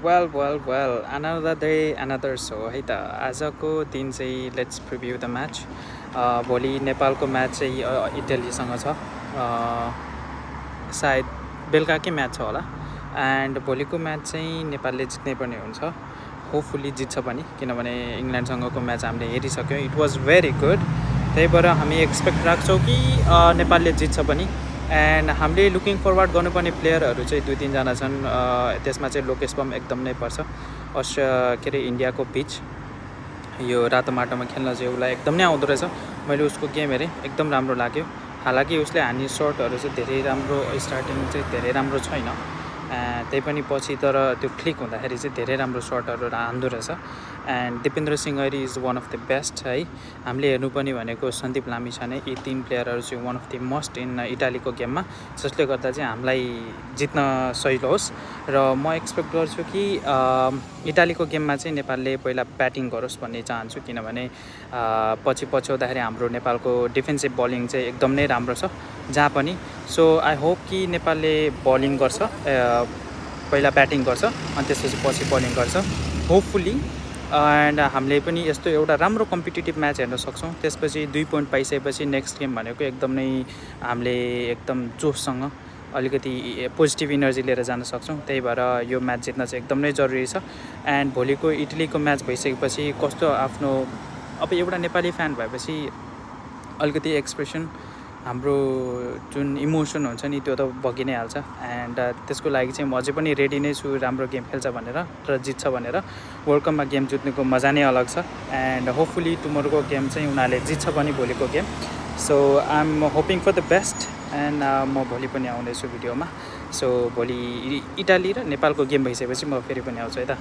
Well, another day, another show है त आजको दिन चाहिँ लेट्स प्रिभ्यू द म्याच। भोलि नेपालको म्याच चाहिँ इटलीसँग छ। सायद बेलुकाकै म्याच छ होला। एन्ड भोलिको म्याच चाहिँ नेपालले जित्नै पर्ने हुन्छ। होपफुली जित्छ पनि, किनभने इङ्ल्यान्डसँगको म्याच हामीले हेरिसक्यौँ। It was very good. त्यही भएर हामी एक्सपेक्ट राख्छौँ कि नेपालले जित्छ पनि। एन्ड हामीले लुकिङ फरवर्ड गर्नुपर्ने प्लेयरहरू चाहिँ 2-3 छन्। त्यसमा चाहिँ लोकेश बम एकदम नै पर्छ। इन्डियाको पिच यो रातो माटोमा खेल्न चाहिँ उसलाई एकदम नै आउँदो रहेछ। मैले उसको गेम हेरेँ, एकदम राम्रो लाग्यो। हालाकि उसले हान्ने सर्टहरू चाहिँ धेरै राम्रो, स्टार्टिङ चाहिँ धेरै राम्रो छैन। त्यही पनि पछि तर त्यो क्लिक हुँदाखेरि चाहिँ धेरै राम्रो सर्टहरू हान्दो रहेछ। And Dipendra Singh Airee is one of the best है। हामीले हेर्नुपर्ने भनेको सन्दीप लामिछाने, यी 3 प्लेयरहरू चाहिँ one of the must in इटालीको गेममा, जसले गर्दा चाहिँ हामीलाई जित्न सजिलो होस्। र म एक्सपेक्ट गर्छु कि इटालीको गेममा चाहिँ नेपालले पहिला ब्याटिङ गरोस् भन्ने चाहन्छु, किनभने पछि पछ्याउँदाखेरि हाम्रो नेपालको डिफेन्सिभ बलिङ चाहिँ एकदम नै राम्रो छ जहाँ पनि। सो आई होप कि नेपालले बलिङ गर्छ, पहिला ब्याटिङ गर्छ अनि त्यसपछि पछि बलिङ गर्छ होपफुल्ली। एन्ड हामीले पनि यस्तो एउटा राम्रो कम्पिटिटिभ म्याच हेर्न सक्छौँ। त्यसपछि 2 पोइन्ट पाइसकेपछि नेक्स्ट गेम भनेको एकदमै हामीले एकदम जोससँग अलिकति पोजिटिभ इनर्जी लिएर जान सक्छौँ। त्यही भएर यो म्याच जित्न चाहिँ एकदम नै जरुरी छ। एन्ड भोलिको इटलीको म्याच भइसकेपछि कस्तो आफ्नो अब एउटा नेपाली फ्यान भएपछि अलिकति एक्सप्रेसन, हाम्रो जुन इमोसन हुन्छ नि त्यो त बगि नै हाल्छ। एन्ड त्यसको लागि चाहिँ म अझै पनि रेडी नै छु, राम्रो गेम खेल्छ भनेर र जित्छ भनेर। वर्ल्ड कपमा गेम जित्नुको मजा नै अलग छ। एन्ड होपफुली टुमोरोको गेम चाहिँ उनीहरूले जित्छ पनि भोलिको game. So I am hoping for the best. And म भोलि पनि आउँदैछु भिडियोमा। सो भोलि इटाली र नेपालको गेम भइसकेपछि म फेरि पनि आउँछु है त।